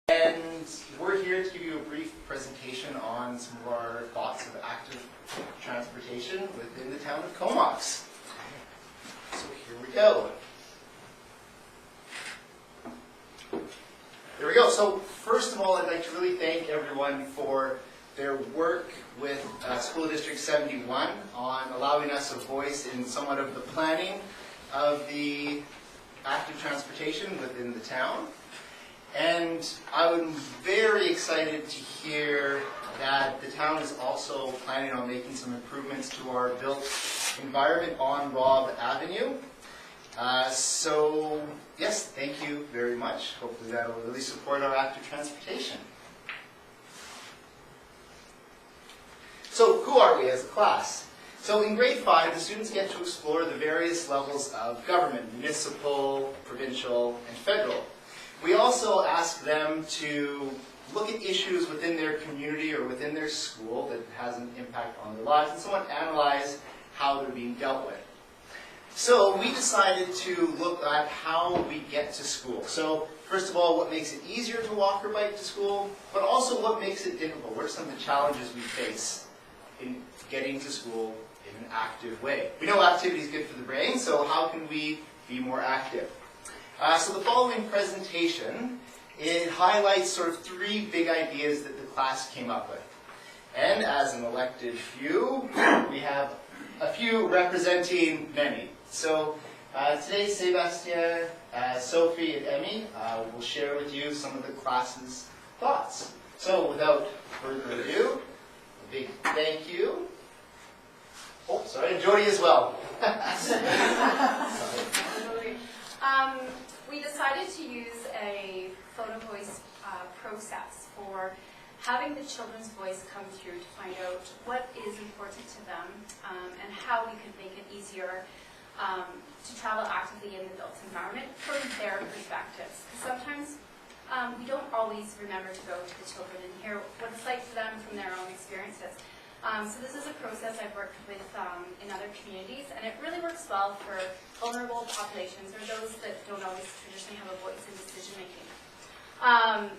And we're here to give you a brief presentation on some of our thoughts of active transportation within the town of Comox. So here we go. There we go. So first of all, I'd like to really thank everyone for their work with School District 71 on allowing us a voice in somewhat of the planning of the active transportation within the town. And I'm very excited to hear that the town is also planning on making some improvements to our built environment on Robb Avenue. So yes, thank you very much. Hopefully that will really support our active transportation. So who are we as a class? So in grade 5, the students get to explore the various levels of government, municipal, provincial, and federal. We also ask them to look at issues within their community or within their school that has an impact on their lives and somewhat analyze how they're being dealt with. So we decided to look at how we get to school. So first of all, what makes it easier to walk or bike to school, but also what makes it difficult. What are some of the challenges we face in getting to school in an active way? We know activity is good for the brain, so how can we be more active? So the following presentation, it highlights sort of 3 big ideas that the class came up with. And as an elected few, we have a few representing many. So today, Sebastien, Sophie, and Emmy will share with you some of the class's thoughts. So without further ado, a big thank you. Oh, sorry, and Jody as well. We decided to use a photo voice process for having the children's voice come through to find out what is important to them and how we could make it easier to travel actively in the built environment from their perspectives. Sometimes we don't always remember to go to the children and hear what it's like for them from their own experiences. So this is a process I've worked with in other communities, and it really works well for vulnerable populations or those that don't always traditionally have a voice in decision making.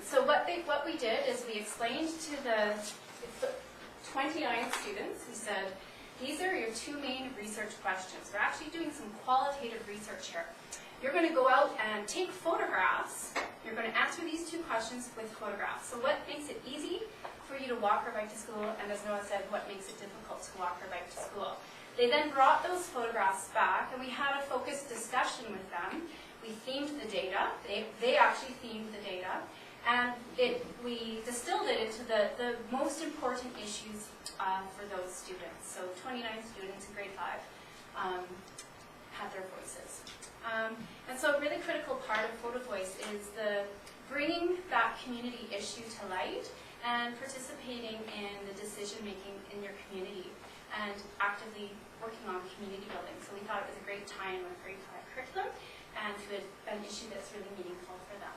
So what we did is we explained to the 29 students who said, these are your 2 main research questions. We're actually doing some qualitative research here. You're going to go out and take photographs. You're going to answer these 2 questions with photographs. So what makes it easy for you to walk or bike to school, and as Noah said, what makes it difficult to walk or bike to school? They then brought those photographs back, and we had a focused discussion with them. We themed the data. They actually themed the data, and we distilled it into the most important issues for those students. So 29 students in grade 5 had their voices. And so a really critical part of Photo Voice is the bringing that community issue to light and participating in the decision making in your community and actively working on community building. So we thought it was a great tie-in with grade 5 curriculum and to an issue that's really meaningful for them.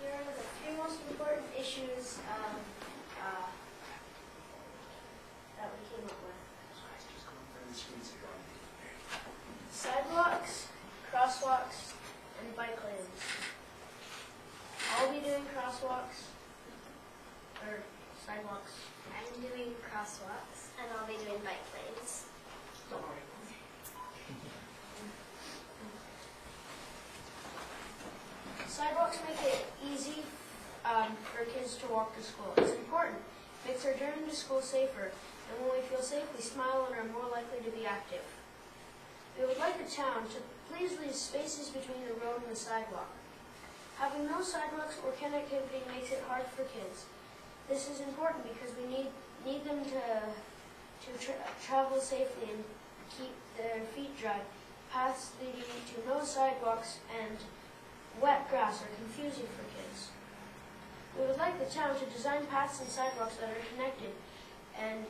Here are the 3 most important issues that we came up with. Sidewalks, crosswalks, and bike lanes. I'll be doing crosswalks, or sidewalks. I'm doing crosswalks, and I'll be doing bike lanes. Don't worry. Sidewalks make it easy for kids to walk to school. It's important. It makes our journey to school safer, and when we feel safe, we smile and are more likely to be active. We would like the town to please leave spaces between the road and the sidewalk. Having no sidewalks or connectivity makes it hard for kids. This is important because we need them to travel safely and keep their feet dry. Paths leading to no sidewalks and wet grass are confusing for kids. We would like the town to design paths and sidewalks that are connected and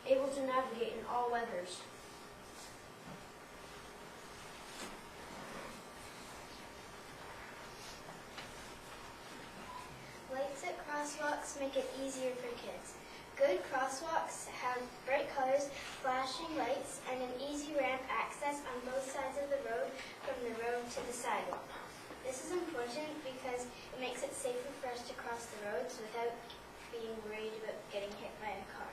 able to navigate in all weathers. Lights at crosswalks make it easier for kids. Good crosswalks have bright colors, flags, and an easy ramp access on both sides of the road from the road to the sidewalk. This is important because it makes it safer for us to cross the roads without being worried about getting hit by a car.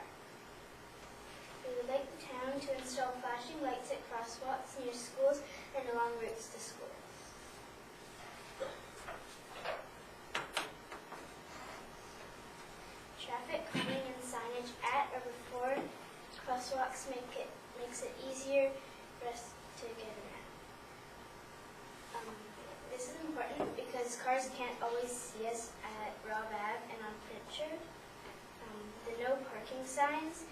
We would like the town to install flashing lights at crosswalks near schools and along routes to school. Traffic calming and signage at or before crosswalks makes it easier for us to get around. This is important because cars can't always see us at Rob Ave and on Pritchard. The no parking signs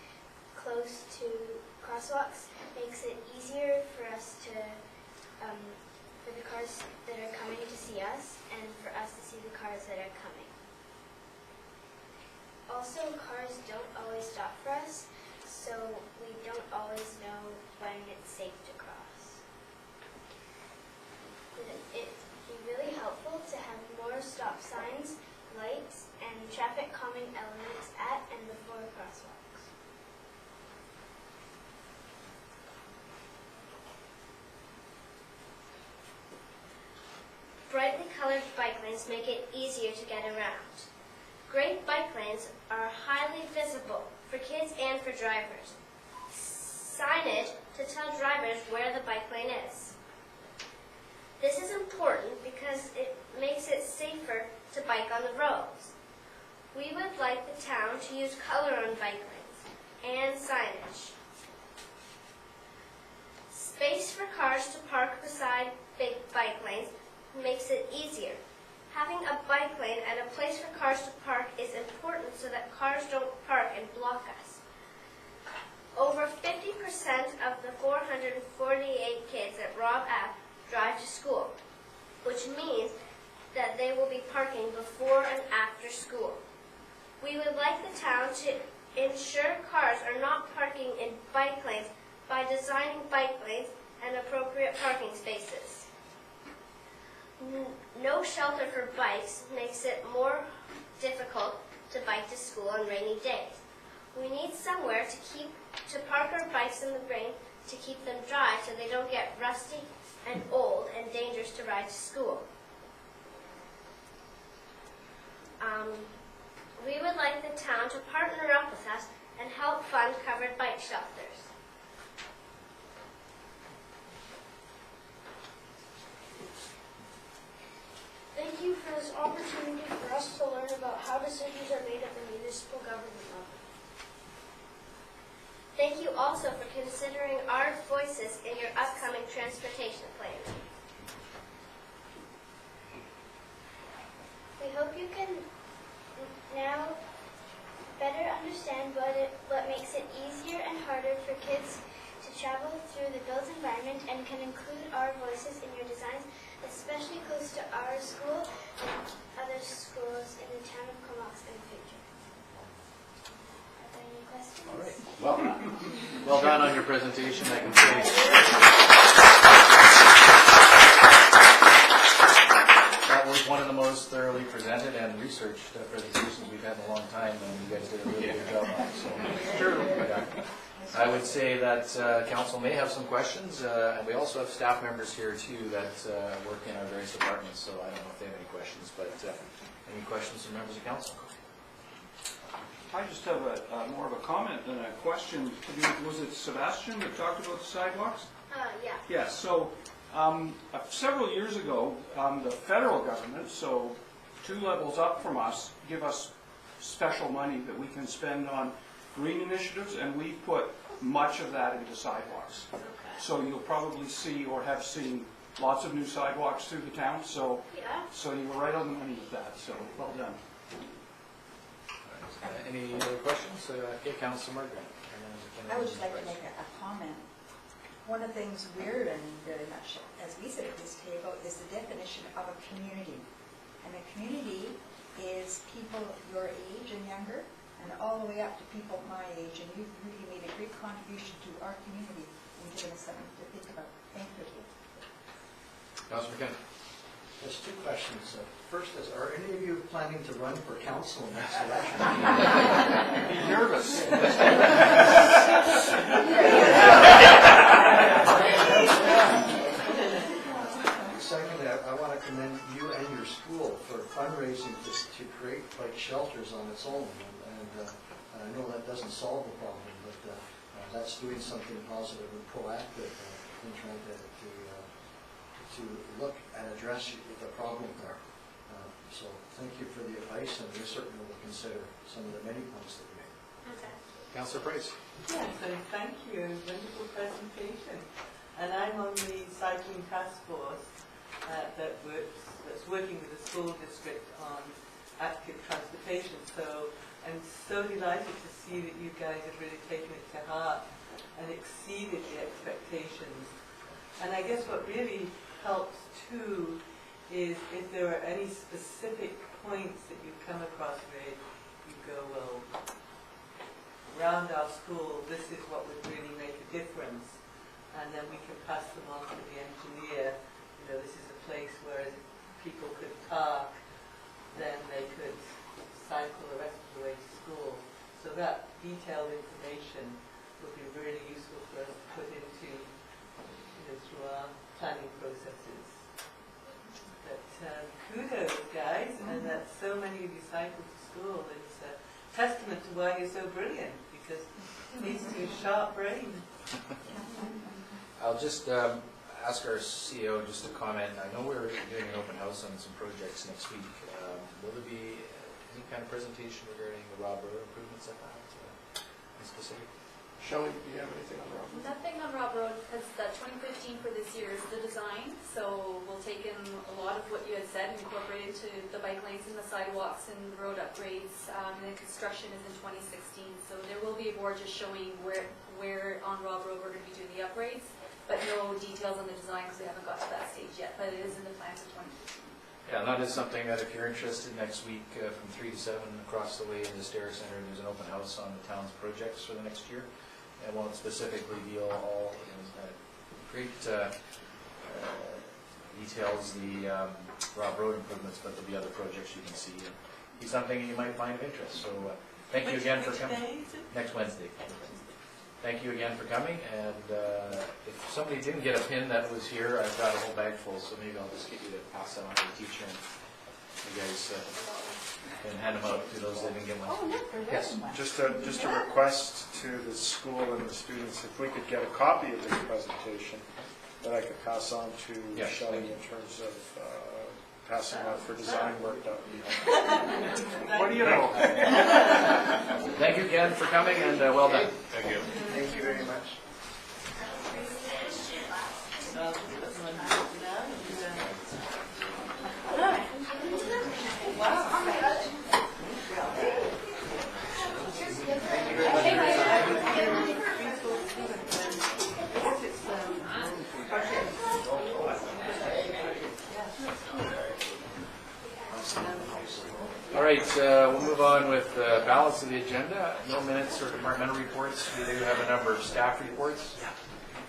close to crosswalks makes it easier for us to, for the cars that are coming to see us and for us to see the cars that are coming. Also, cars don't always stop for us, so we don't always know when it's safe to cross. It'd be really helpful to have more stop signs, lights, and traffic calming elements at and before crosswalks. Brightly colored bike lanes make it easier to get around. Great bike lanes are highly visible for kids and for drivers. Signage to tell drivers where the bike lane is. This is important because it makes it safer to bike on the roads. We would like the town to use color on bike lanes and signage. Space for cars to park beside big bike lanes makes it easier. Having a bike lane and a place for cars to park is important so that cars don't park and block us. Over 50% of the 448 kids at Rob Ave drive to school, which means that they will be parking before and after school. We would like the town to ensure cars are not parking in bike lanes by designing bike lanes and appropriate parking spaces. No shelter for bikes makes it more difficult to bike to school on rainy days. We need somewhere to park our bikes in the rain to keep them dry so they don't get rusty and old and dangerous to ride to school. We would like the town to partner up with us and help fund covered bike shelters. Thank you for this opportunity for us to learn about how decisions are made at the municipal government level. Thank you also for considering our voices in your upcoming transportation plan. We hope you can now better understand what makes it easier and harder for kids to travel through the built environment and can include our voices in your designs, especially close to our school and other schools in the town of Comox in the future. Are there any questions? All right. Well done on your presentation, I can say. That was one of the most thoroughly presented and researched presentations we've had in a long time, and you guys did a really good job on it. So, yeah. I would say that council may have some questions, and we also have staff members here too that work in our various departments, so I don't know if they have any questions, but any questions from members of council? I just have more of a comment than a question. Was it Sebastian that talked about the sidewalks? Yeah. Yeah, so several years ago, the federal government, so 2 levels up from us, give us special money that we can spend on green initiatives, and we put much of that into sidewalks. Okay. So you'll probably see or have seen lots of new sidewalks through the town, so you were right on the money with that, so well done. Any other questions? Okay, Councilor Margaret. I would just like to make a comment. One of the things we're learning very much as we sit at this table is the definition of a community. And a community is people your age and younger, and all the way up to people my age. And you've really made a great contribution to our community and given us something to think about. Thank you. Councilor McKenna. There's 2 questions. First is, are any of you planning to run for council next election? Be nervous. solve the problem, but that's doing something positive and proactive in trying to look and address the problem there. So thank you for the advice, and we certainly will consider some of the many points that you made. Okay. Councillor Price. Yes, and thank you. Wonderful presentation. And I'm on the cycling task force that's working with the school district on active transportation. So I'm so delighted to see that you guys have really taken it to heart and exceeded the expectations. And I guess what really helps too is if there are any specific points that you come across where you go, well, around our school, this is what would really make a difference, and then we can pass them on to the engineer. You know, this is a place where people could park, then they could cycle the rest of the way to school. So that detailed information would be really useful for us to put into, through our planning processes. But kudos, guys, and that so many of you cycle to school. It's a testament to why you're so brilliant, because it leads to a sharp brain. I'll just ask our CEO just to comment. I know we're doing an open house on some projects next week. Will there be any kind of presentation regarding the Rob Road improvements at that? Any specific? Shelley, do you have anything on Rob? Nothing on Rob Road, because the 2015 for this year is the design, so we'll take in a lot of what you had said and incorporate into the bike lanes and the sidewalks and the road upgrades, and then construction is in 2016, so there will be a board just showing where on Rob Road we're going to be doing the upgrades, but no details on the design because we haven't got to that stage yet, but it is in the plans for 2015. Yeah, that is something that if you're interested, next week from 3 to 7 across the way in the Stair Centre, there's an open house on the town's projects for the next year. It won't specifically deal all in great details the Rob Road improvements, but there'll be other projects you can see. And it's something you might find of interest. So thank you again for coming. Next Wednesday. Thank you again for coming. And if somebody didn't get a pin that was here, I've got a whole bag full, so maybe I'll just get you to pass that on to the teacher. And you guys can hand them out to those that didn't get one. Oh, look, they're Yes. wearing one. Just a request to the school and the students, if we could get a copy of this presentation that I could pass on to Yes, Shelley thank you. in terms of passing on for design work. That would be helpful. What do you know? Thank you again for coming, and well done. Thank you. Thank you very much. All right, we'll move on with the balance of the agenda. No minutes or departmental reports. We do have a number of staff reports.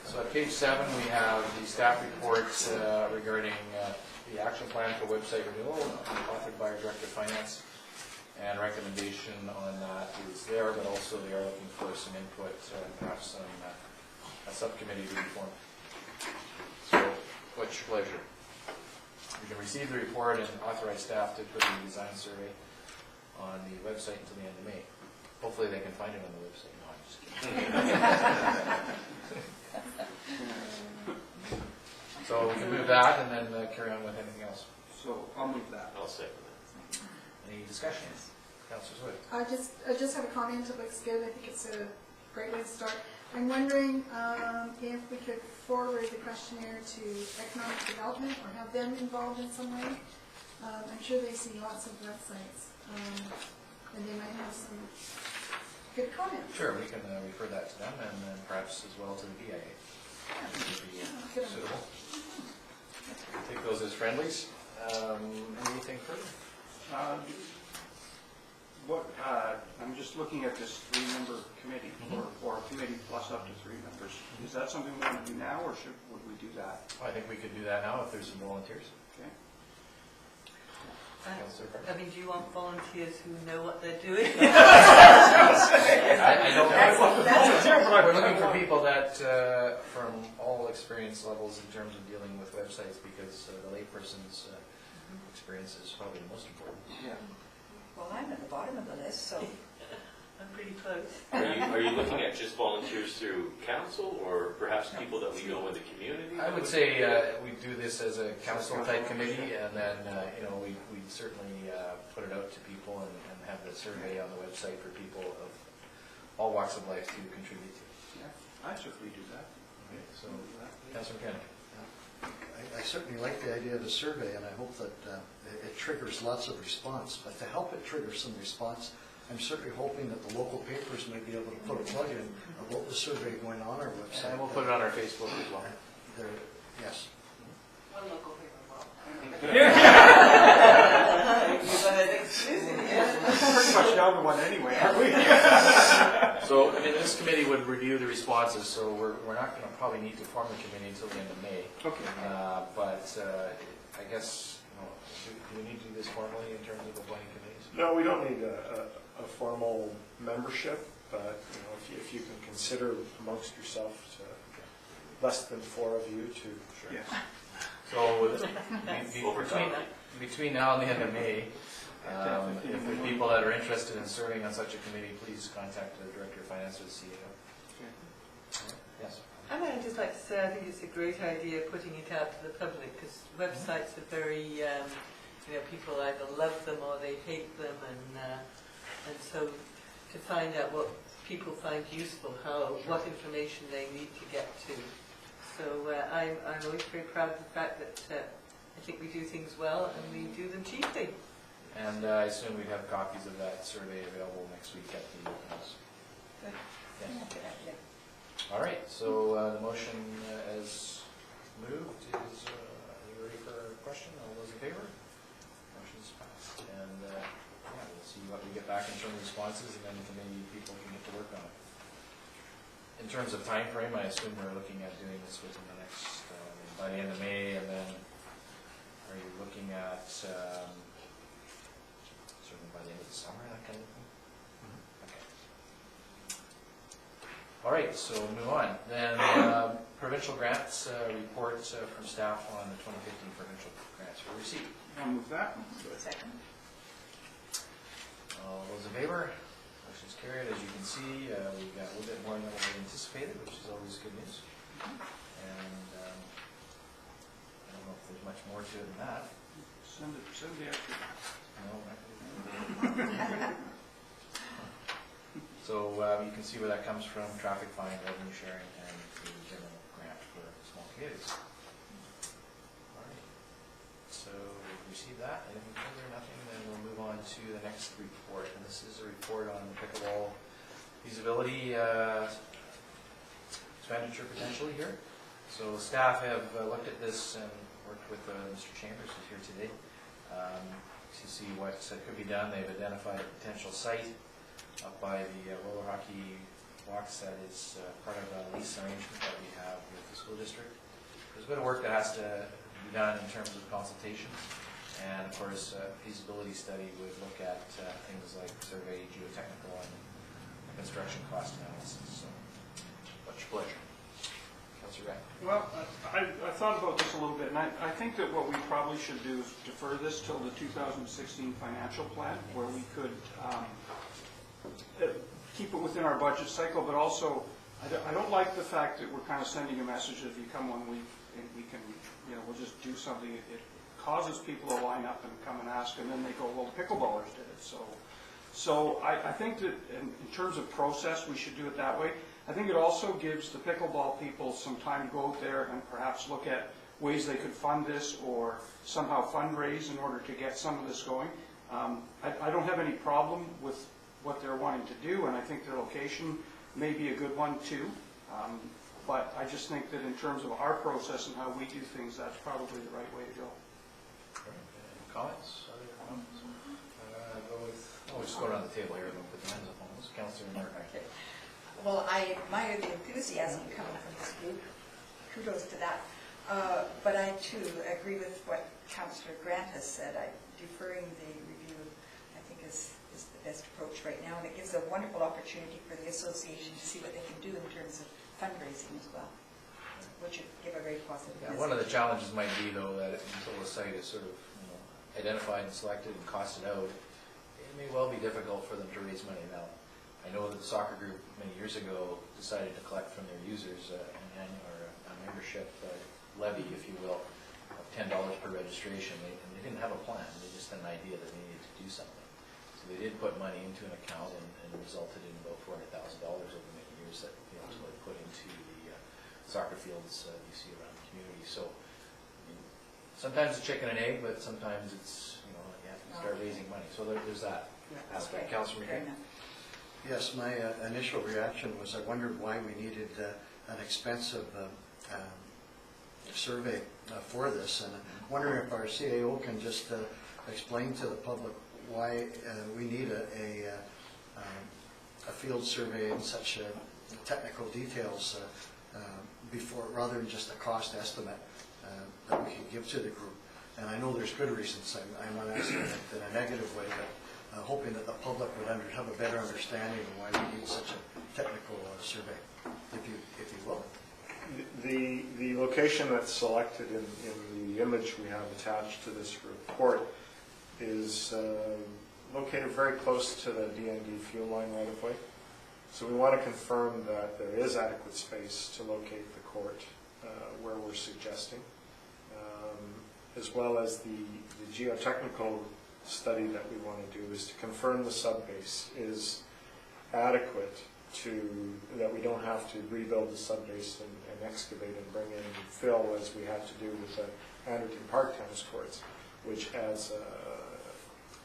So at page 7, we have the staff reports regarding the action plan for website renewal, authored by our Director of Finance. And recommendation on that is there, but also they are looking for some input, perhaps some a subcommittee to be formed. So, what's your pleasure? You can receive the report and authorize staff to put the design survey on the website until the end of May. Hopefully they can find it on the website. No, I'm just kidding. So we can move that and then carry on with anything else. So I'll move that. I'll second that. Any discussion? Councillor Swift. I just have a comment. It looks good. I think it's a great way to start. I'm wondering if we could forward the questionnaire to economic development or have them involved in some way. I'm sure they see lots of websites, and they might have some good comments. Sure, we can refer that to them and then perhaps as well to the BIA. Would be suitable. Take those as friendlies. Anything further? I'm just looking at this 3-member committee, or a committee plus up to 3 members. Is that something we want to do now, or would we do that? I think we could do that now if there's some volunteers. Okay. Councillor Price. I mean, do you want volunteers who know what they're doing? I don't know. We're looking for people that, from all experience levels in terms of dealing with websites, because the layperson's experience is probably the most important. Yeah. Well, I'm at the bottom of the list, so I'm pretty close. Are you looking at just volunteers through council or perhaps people that we know in the community? I would say we do this as a council-type committee, and then, we certainly put it out to people and have the survey on the website for people of all walks of life to contribute to. Yeah, I certainly do that. Okay, so, Councilor Kennedy. I certainly like the idea of the survey, and I hope that it triggers lots of response. But to help it trigger some response, I'm certainly hoping that the local papers might be able to put a plug in about the survey going on our website. And we'll put it on our Facebook as well. Yes. One local paper will. Pretty much down to one anyway, aren't we? So, this committee would review the responses, so we're not going to probably need to form the committee until the end of May. Okay. But I guess, do we need to do this formally in terms of appointing committees? No, we don't need a formal membership, but if you can consider amongst yourself less than 4 of you to. Sure. Yes. So between now and the end of May, if there are people that are interested in serving on such a committee, please contact the Director of Finance or the CEO. Yes. And I'd just like to say, I think it's a great idea putting it out to the public, because websites are very, people either love them or they hate them, and so to find out what people find useful, what information they need to get to. So I'm always very proud of the fact that I think we do things well and we do them cheaply. And I assume we'd have copies of that survey available next week at the open house. Yes. All right, so the motion as moved is, are you ready for a question? All those in favor? Motion's passed. And we'll see what we get back in terms of responses, and then maybe people can get to work on it. In terms of time frame, I assume we're looking at doing this within the next, by the end of May, and then are you looking at certainly by the end of the summer, that kind of thing? Okay. All right, so move on. Then provincial grants report from staff on the 2015 provincial grants we received. I'll move that. Second. All those in favor? Motion's carried. As you can see, we've got a little bit more than what we anticipated, which is always good news. And I don't know if there's much more to it than that. Send the extra. No, not gonna. So you can see where that comes from: traffic fine, revenue sharing, and the general grant for small communities. All right. So we've received that. Anything further? Nothing. Then we'll move on to the next report, and this is a report on the pickleball feasibility expenditure potentially here. So staff have looked at this and worked with Mr. Chambers, who's here today, to see what could be done. They've identified a potential site up by the roller hockey walks that is part of a lease arrangement that we have with the school district. There's a bit of work that has to be done in terms of consultation, and of course feasibility study would look at things like survey, geotechnical, and construction cost analysis. So, what's your pleasure? Councilor Wright. Well, I thought about this a little bit, and I think that what we probably should do is defer this till the 2016 financial plan, where we could keep it within our budget cycle, but also I don't like the fact that we're kind of sending a message that if you come 1 week, and we can, we'll just do something. It causes people to line up and come and ask, and then they go, well, the pickleballers did it. So I think that in terms of process, we should do it that way. I think it also gives the pickleball people some time to go out there and perhaps look at ways they could fund this or somehow fundraise in order to get some of this going. I don't have any problem with what they're wanting to do, and I think their location may be a good one too. But I just think that in terms of our process and how we do things, that's probably the right way to go. Comments? Other comments? We'll just go around the table here and we'll put the hands up on this. Councilor Martin. Okay. Well, I admire the enthusiasm coming from this group. Kudos to that. But I too agree with what Councillor Grant has said. Deferring the review, I think, is the best approach right now, and it gives a wonderful opportunity for the association to see what they can do in terms of fundraising as well, which would give a very positive message. One of the challenges might be, though, that until the site is sort of identified and selected and costed out, it may well be difficult for them to raise money now. I know that the soccer group many years ago decided to collect from their users an annual or a membership levy, if you will, of $10 per registration. And they didn't have a plan. They just had an idea that they needed to do something. So they did put money into an account, and it resulted in about $400,000 over many years that they ultimately put into the soccer fields you see around the community. So I mean, sometimes it's chicken and egg, but sometimes it's, you have to start raising money. So there's that aspect. Councilor McCann? Yes, my initial reaction was I wondered why we needed an expensive survey for this, and I'm wondering if our CAO can just explain to the public why we need a field survey in such technical details before, rather than just a cost estimate that we can give to the group. And I know there's good reasons. I'm not asking it in a negative way, but hoping that the public would have a better understanding of why we need such a technical survey, if you will. The location that's selected in the image we have attached to this report is located very close to the DND fuel line right of way. So we want to confirm that there is adequate space to locate the court where we're suggesting, as well as the geotechnical study that we want to do is to confirm the subbase is adequate that we don't have to rebuild the subbase and excavate and bring in fill as we had to do with the Anderton Park tennis courts, which adds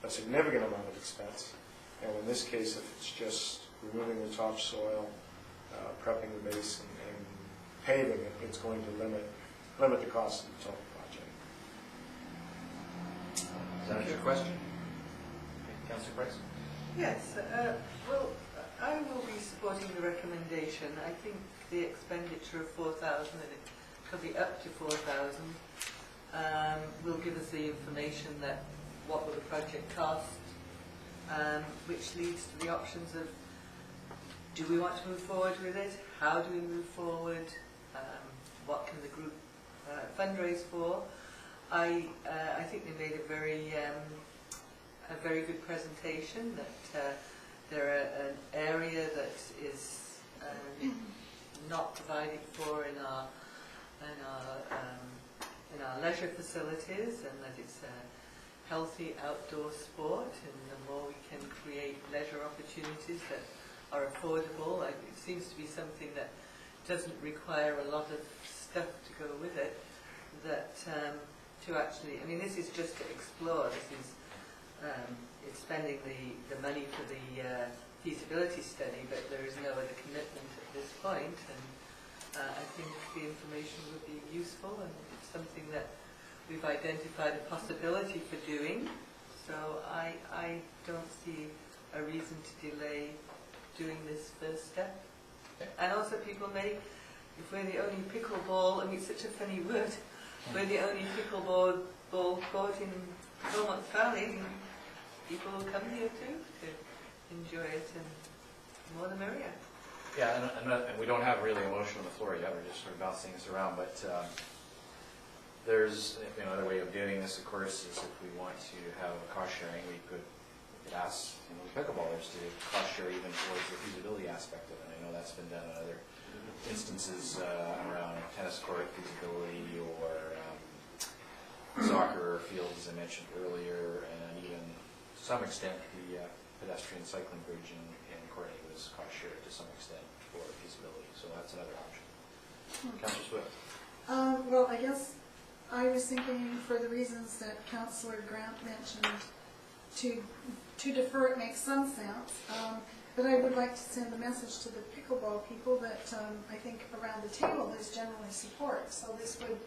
a significant amount of expense. And in this case, if it's just removing the topsoil, prepping the base, and paving it, it's going to limit the cost of the total project. Is that your question? Councillor Price? Yes, well, I will be supporting the recommendation. I think the expenditure of 4,000, and it could be up to 4,000, will give us the information that what will the project cost, which leads to the options of do we want to move forward with it, how do we move forward, what can the group fundraise for. I think they made a very good presentation, that they're an area that is not provided for in our leisure facilities, and that it's a healthy outdoor sport, and the more we can create leisure opportunities that are affordable, it seems to be something that doesn't require a lot of stuff to go with it, that to actually, I mean, this is just to explore. This is it's spending the money for the feasibility study, but there is no other commitment at this point. And I think the information would be useful, and it's something that we've identified a possibility for doing. So I don't see a reason to delay doing this first step. Okay. And also people may, if we're the only pickleball, I mean, it's such a funny word, we're the only pickleball court in Beaumont Valley, and people will come here too to enjoy it, and more the merrier. Yeah, and we don't have really a motion on the floor yet. We're just sort of bouncing this around, but there's another way of doing this, of course, is if we want to have a cost sharing, we could ask the pickleballers to cost share even towards the feasibility aspect of it. I know that's been done in other instances around tennis court feasibility, or soccer field, as I mentioned earlier, and even to some extent the pedestrian cycling bridge in Courtenay was cost shared to some extent for feasibility. So that's another option. Councillor Swift. Well, I guess I was thinking, for the reasons that Councillor Grant mentioned, to defer it makes some sense, but I would like to send a message to the pickleball people that I think around the table there's generally support. So this would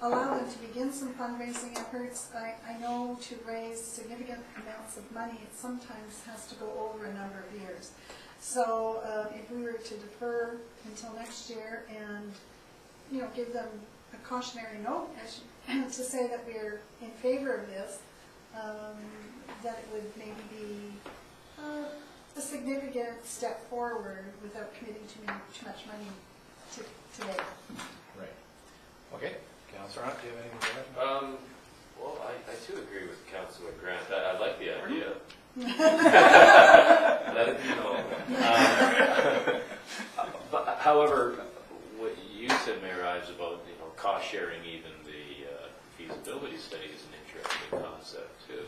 allow them to begin some fundraising efforts. I know to raise significant amounts of money, it sometimes has to go over a number of years. So if we were to defer until next year and give them a cautionary note to say that we're in favor of this, that it would maybe be a significant step forward without committing too much money today. Right. Okay. Councillor Hunt, do you have anything to add? Well, I too agree with Councillor Grant. I like the idea. let it be known. But however, what you said, Mayor Ives, about, cost sharing even the feasibility study is an interesting concept too.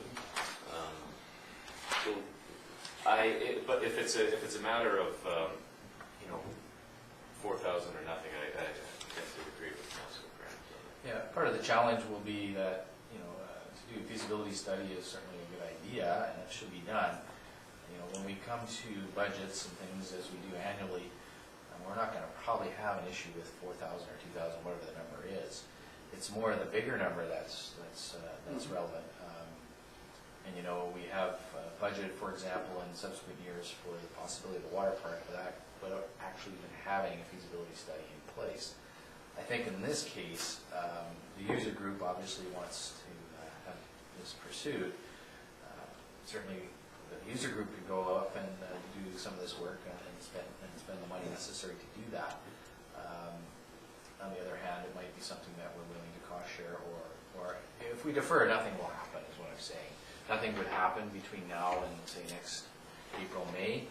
But if it's a matter of, 4,000 or nothing, I tend to agree with Councilor Grant. Yeah, part of the challenge will be that, to do a feasibility study is certainly a good idea, and it should be done. When we come to budgets and things as we do annually, we're not going to probably have an issue with 4,000 or 2,000, whatever the number is. It's more the bigger number that's relevant. And we have budgeted, for example, in subsequent years for the possibility of the water park, without actually even having a feasibility study in place. I think in this case, the user group obviously wants to have this pursued. Certainly, the user group could go up and do some of this work and spend the money necessary to do that. On the other hand, it might be something that we're willing to cost share, or if we defer, nothing will happen, is what I'm saying. Nothing would happen between now and, say, next April, May.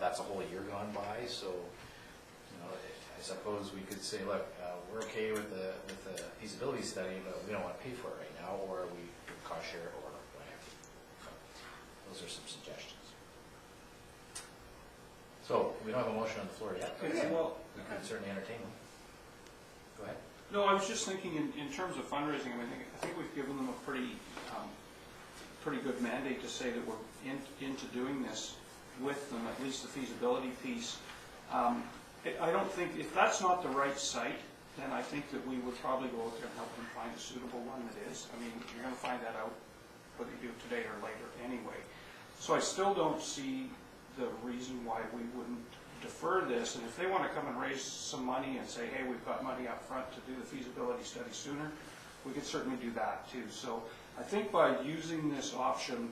That's a whole year gone by, so I suppose we could say, look, we're okay with the feasibility study, but we don't want to pay for it right now, or we could cost share or whatever. So those are some suggestions. So we don't have a motion on the floor yet. Okay, well, we could certainly entertain them. Go ahead. No, I was just thinking in terms of fundraising, I think we've given them a pretty good mandate to say that we're into doing this with them, at least the feasibility piece. I don't think, if that's not the right site, then I think that we would probably go out there and help them find a suitable one that is. I mean, you're going to find that out whether you do it today or later anyway. So I still don't see the reason why we wouldn't defer this, and if they want to come and raise some money and say, hey, we've got money up front to do the feasibility study sooner, we could certainly do that too. So I think by using this option,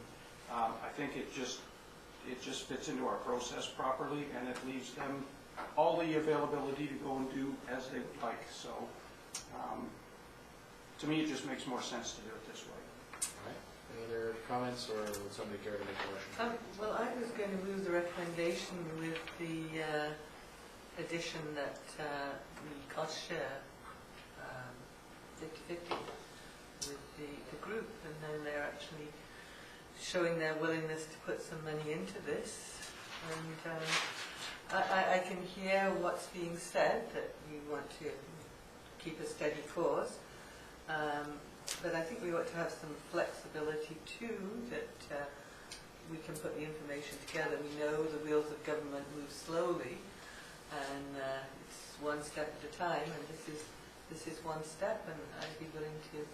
I think it just fits into our process properly, and it leaves them all the availability to go and do as they would like. So to me, it just makes more sense to do it this way. All right. Any other comments, or would somebody care to make a motion? Well, I was going to move the recommendation with the addition that we cost share 50/50 with the group, and then they're actually showing their willingness to put some money into this. And I can hear what's being said, that you want to keep a steady course. But I think we ought to have some flexibility too, that we can put the information together. We know the wheels of government move slowly, and it's one step at a time, and this is one step, and I'd be willing to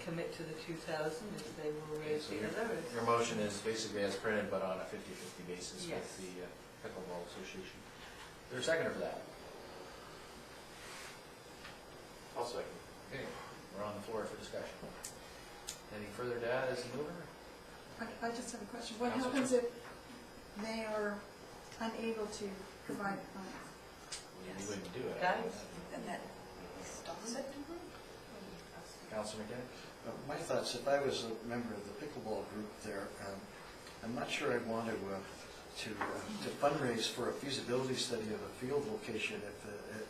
commit to the 2,000 if they will raise the other. Your motion is basically as printed, but on a 50/50 basis Yes. with the Pickleball Association. Is there a seconder for that? I'll second. Okay, we're on the floor for discussion. Anything further to add as a mover? I just have a question. What Councilor happens if they are unable to provide funds? You wouldn't do it. Guys? Then that stops it. Councilor McKinnon? My thoughts, if I was a member of the pickleball group there, I'm not sure I'd want to fundraise for a feasibility study of a field location if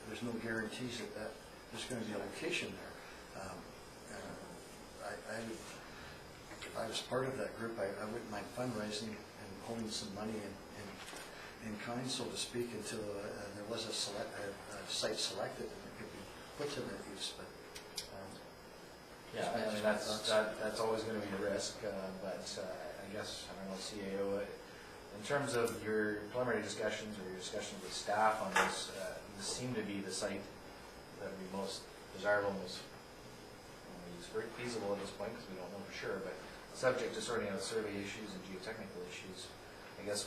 there's no guarantees that there's going to be a location there. If I was part of that group, I wouldn't mind fundraising and holding some money in kind, so to speak, until there was a site selected and it could be put to that use. But Yeah, I mean, that's always going to be a risk, but I guess, I don't know, CAO, in terms of your preliminary discussions or your discussions with staff on this, this seemed to be the site that would be most desirable, most feasible at this point, because we don't know for sure, but subject to sorting out survey issues and geotechnical issues, I guess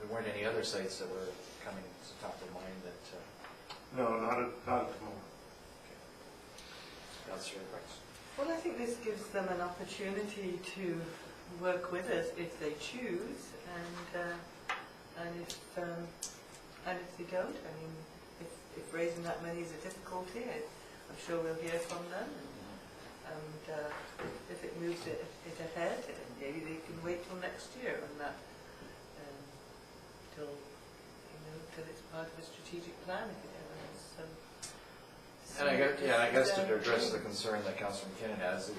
there weren't any other sites that were coming to the top of mind that... No, not at the moment. Councilor Price. Well, I think this gives them an opportunity to work with us if they choose, and if they don't, I mean, if raising that money is a difficulty, I'm sure we'll hear from them. And if it moves it ahead, maybe they can wait till next year, and that till, till it's part of a strategic plan if it ever is. And I guess to address the concern that Councillor McKinnon has,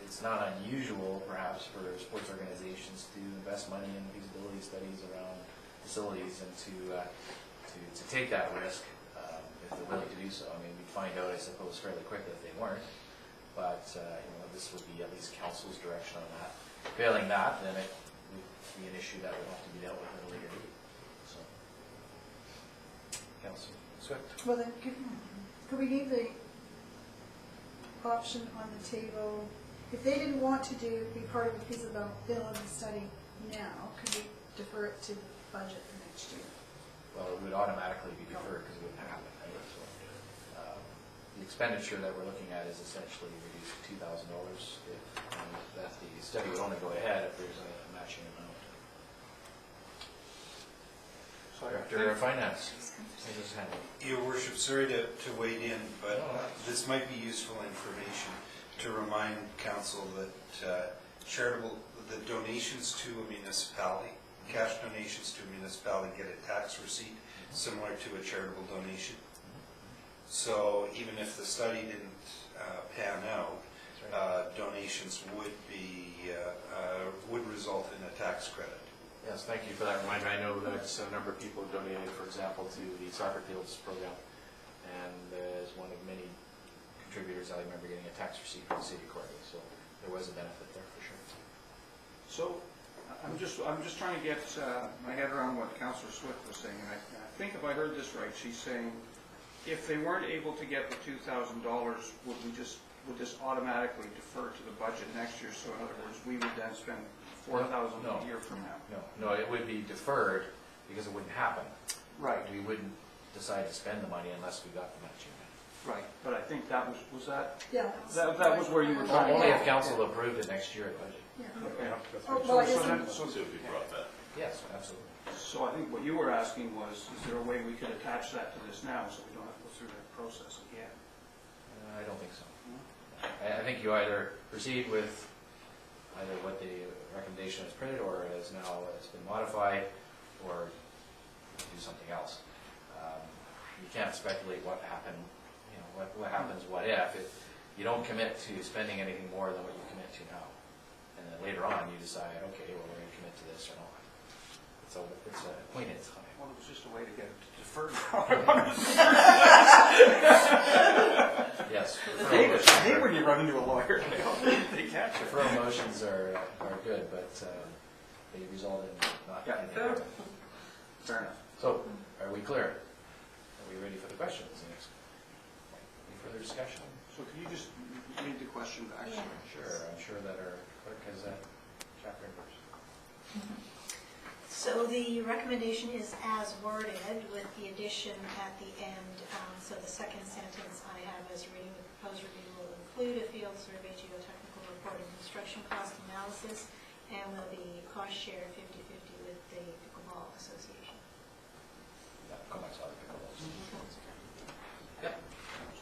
it's not unusual perhaps for sports organizations to invest money in feasibility studies around facilities and to take that risk if they're willing to do so. I mean, we'd find out, I suppose, fairly quickly if they weren't. But this would be at least council's direction on that. Failing that, then it would be an issue that would have to be dealt with at a later date. So, Councillor Swift. Well, then, could we leave the option on the table, if they didn't want to be part of a feasibility study now, could we defer it to the budget for next year? Well, it would automatically be deferred because it wouldn't happen. Right? So, the expenditure that we're looking at is essentially reduced to $2,000 if that the study would only go ahead if there's a matching amount. Director of Finance. Your Worship, sorry to wade in, but this might be useful information to remind Council that the donations to a municipality, cash donations to a municipality get a tax receipt similar to a charitable donation. So even if the study didn't pan out, donations would result in a tax credit. Yes, thank you for that reminder. I know that a number of people have donated, for example, to the soccer fields program, and as one of many contributors, I remember getting a tax receipt from the city of Corby, so there was a benefit there for sure. So I'm just trying to get my head around what Councillor Swift was saying, and I think if I heard this right, she's saying if they weren't able to get the $2,000, would this automatically defer to the budget next year? So in other words, we would then spend $4,000 a year from now. No, it would be deferred because it wouldn't happen. Right. We wouldn't decide to spend the money unless we got the matching money. Right, but I think that was that? Yeah. That was where you were trying to Only go. if council approved it next year at budget. Yeah. Okay. Well, I guess So if you brought that. Yes, absolutely. So I think what you were asking was, is there a way we could attach that to this now so we don't have to go through that process again? I don't think so. I think you either proceed with either what the recommendation is printed or as now it's been modified, or do something else. You can't speculate what happened, what happens, what if you don't commit to spending anything more than what you commit to now. And then later on you decide, okay, well, we're going to commit to this or not. So it's a point in time. Well, it was just a way to get it deferred. Yes. I hate when you run into a lawyer. They catch you. Deferral motions are good, but they result in not getting it. Fair enough. So, are we clear? Are we ready for the questions? Any further discussion? So can you just read the question back? Yeah. Sure. I'm sure that our clerk has that chapter and verse. So the recommendation is as worded with the addition at the end. So the second sentence I have as reading, the proposed review will include a field survey, geotechnical report, and construction cost analysis, and will be cost share 50-50 with the Pickleball Association. Yeah, Comex Auto Pickleballs. Yeah,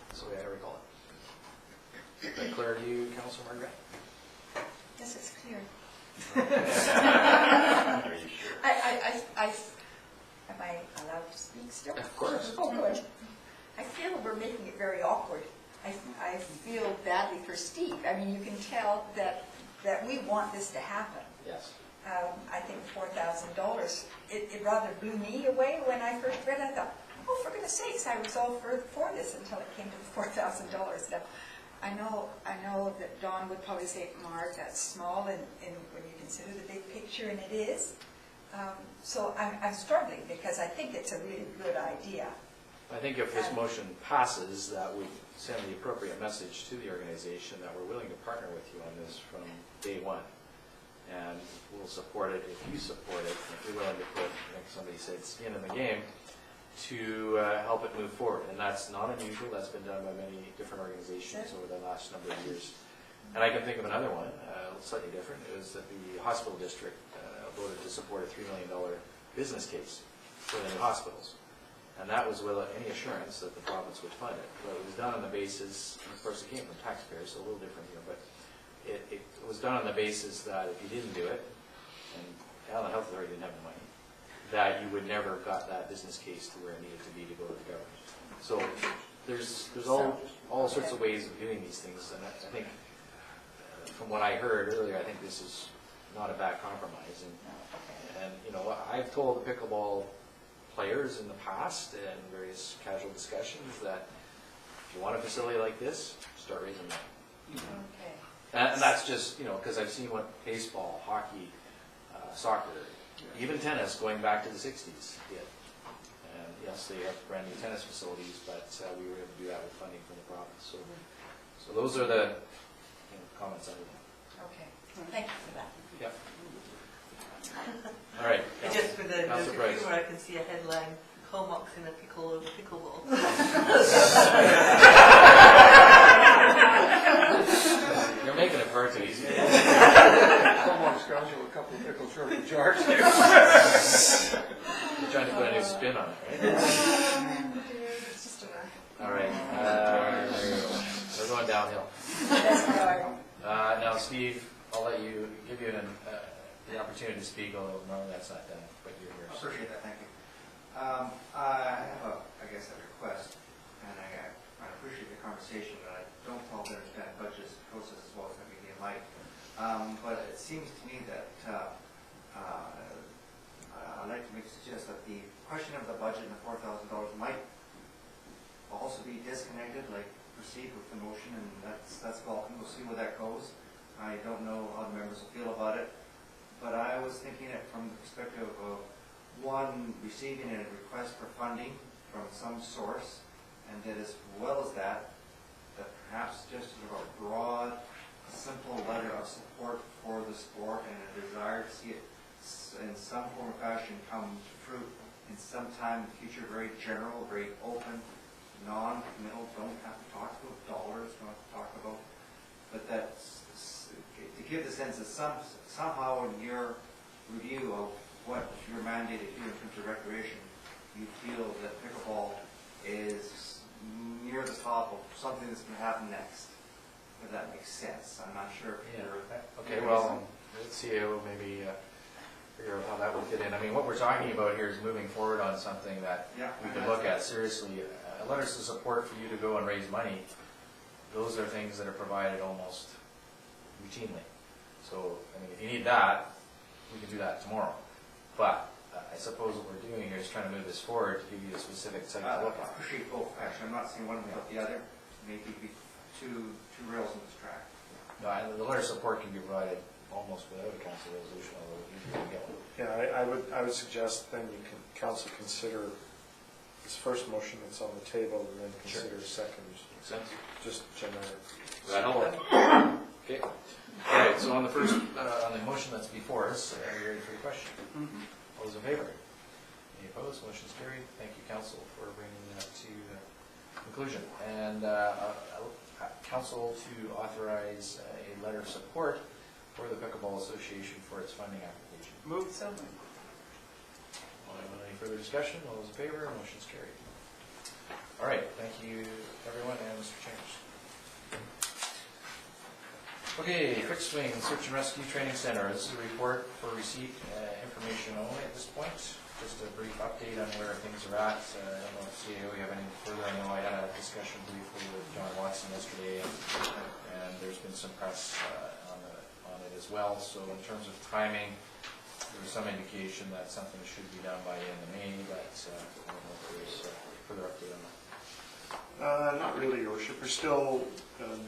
that's the way I recall it. Is that clear to you, Councilor Margaret? Yes, it's clear. Are you sure? Am I allowed to speak still? Of course. Oh, good. I feel we're making it very awkward. I feel badly for Steve. I mean, you can tell that we want this to happen. Yes. I think $4,000, it rather blew me away when I first read it. I thought, oh, for goodness sakes, I was all for this until it came to the $4,000. Now, I know that Don would probably say, Mark, that's small, and when you consider the big picture, and it is. So I'm struggling because I think it's a really good idea. I think if this motion passes, that would send the appropriate message to the organization that we're willing to partner with you on this from day one. And we'll support it if you support it, if you're willing to put, like somebody said, skin in the game to help it move forward. And that's not unusual. That's been done by many different organizations over the last number of years. And I can think of another one, slightly different. It was that the hospital district voted to support a $3 million business case for the new hospitals. And that was without any assurance that the province would fund it. But it was done on the basis, and of course it came from taxpayers, so a little different here, but it was done on the basis that if you didn't do it, and Allen Health Authority didn't have the money, that you would never have got that business case to where it needed to be to go to the government. So there's all sorts of ways of doing these things, and I think from what I heard earlier, I think this is not a bad compromise. And you know, I've told the pickleball players in the past and various casual discussions that if you want a facility like this, start raising money. Okay. And that's just, you know, because I've seen what baseball, hockey, soccer, even tennis going back to the 60s did. And yes, they have brand new tennis facilities, but we were able to do that with funding from the province. So those are the comments I would have. Okay, thank you for that. Yep. All right. And just for the Councillor Price. viewer, I can see a headline, Comox in a pickle over pickleball. You're making it far too easy. Comox got you a couple of pickles short of charge. You're trying to put a new spin on it, right? It's just a racket. All right. We're going downhill. Now, Steve, I'll let you give you the opportunity to speak, although normally that's not done, but you're here. I appreciate that, thank you. I have I guess, a request, and I appreciate the conversation, but I don't follow the understand budget process as well as maybe they might. But it seems to me that I'd like to suggest that the question of the budget and the $4,000 might also be disconnected, like proceed with the motion, and that's welcome. We'll see where that goes. I don't know how the members will feel about it, but I was thinking it from the perspective of one, receiving a request for funding from some source, and that as well as that perhaps just sort of a broad, simple letter of support for the sport and a desire to see it in some form or fashion come to fruit in some time in the future, very general, very open, non-committal, don't have to talk about dollars, don't have to talk about, but that's to give the sense that somehow in your review of what your mandate is here in terms of recreation, you feel that pickleball is near the top of something that's going to happen next. If that makes sense. I'm not sure if you're... Okay, well, let's see how maybe figure out how that would fit in. I mean, what we're talking about here is moving forward on something that we can look at seriously. Letters of support for you to go and raise money, those are things that are provided almost routinely. So, I mean, if you need that, we can do that tomorrow. But I suppose what we're doing here is trying to move this forward to give you a specific set to look I at. appreciate both, actually. I'm not saying one without the other. Maybe be two rails in this track. No, and the letter of support can be provided almost without a council resolution, although you can get one. Yeah, I would suggest then you can, council consider this first motion that's on the table and then consider a second. Makes sense? Just generic. Does that help? Okay. All right, so on the first, on the motion that's before us, are you ready for your question? All those in favor? Any opposed? Motion's carried. Thank you, council, for bringing that to conclusion. And council to authorize a letter of support for the Pickleball Association for its funding application. Move. So moved. Any further discussion? All those in favor? Motion's carried. All right, thank you, everyone, and Mr. Chambers. Okay, Fixed Wing Search and Rescue Training Center. This is a report for receipt information only at this point. Just a brief update on where things are at. I don't know if CEO you have any further. I know I had a discussion briefly with John Watson yesterday, and there's been some press on it as well. So in terms of timing, there was some indication that something should be done by the end of May, but I don't know if there's further update on that. Not really, Your Worship. We're still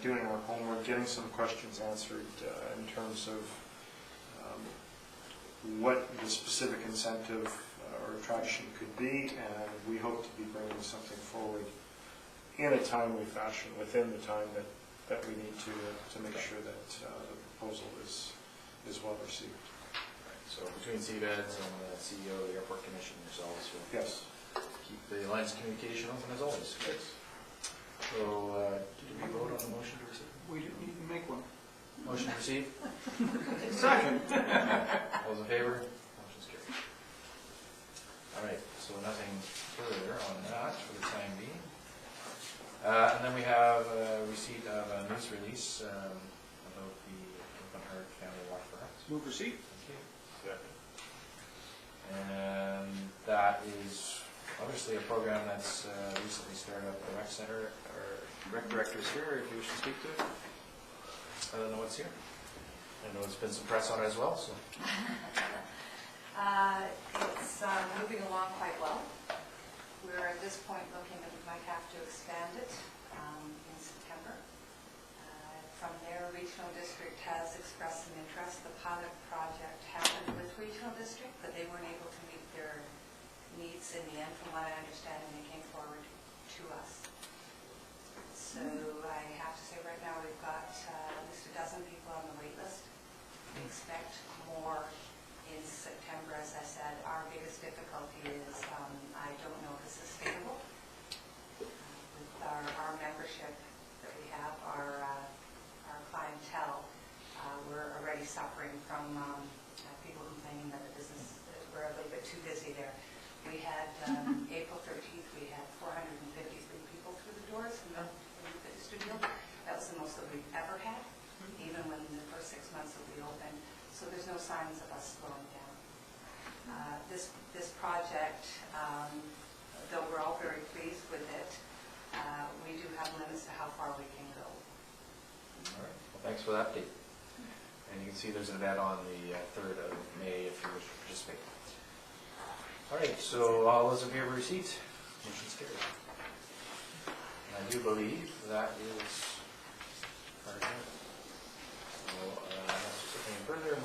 doing our homework, getting some questions answered in terms of what the specific incentive or attraction could be, and we hope to be bringing something forward in a timely fashion within the time that we need to make sure that the proposal is well received. Right. So between CVEDS and the CEO of the Airport Commission yourselves will Yes. keep the lines of communication open as always. Yes. So did we vote on the motion to receive? We didn't even make one. Motion to receive? Second. All those in favor? Motion's carried. All right, so nothing further on that for the time being. And then we have a receipt of a news release about the Open Heart Family Walk for Hearts. Move receipt. Thank you. And that is obviously a program that's recently started up at the rec center. Our rec director's here, if you wish to speak to it. I don't know what's here. I know it's been some press on it as well, so. It's moving along quite well. We're at this point looking that we might have to expand it in September. From there, Regional District has expressed some interest. The pilot project happened with Regional District, but they weren't able to meet their needs in the end. From what I understand, and they came forward to us. So I have to say right now we've got at least a dozen people on the wait list. We expect more in September. As I said, our biggest difficulty is I don't know if it's sustainable. With our membership that we have, our clientele, we're already suffering from people complaining that the business, we're a little bit too busy there. We had, April 13th, we had 453 people through the doors in the studio. That was the most that we've ever had, even when the first 6 months that we opened. So there's no signs of us slowing down. This project, though we're all very pleased with it, we do have limits to how far we can go. All right, well, thanks for the update. And you can see there's an event on the 3rd of May if you wish to participate. All right, so all those in favor of receipt? Motion's carried. And I do believe that is our agenda. So, unless there's anything further,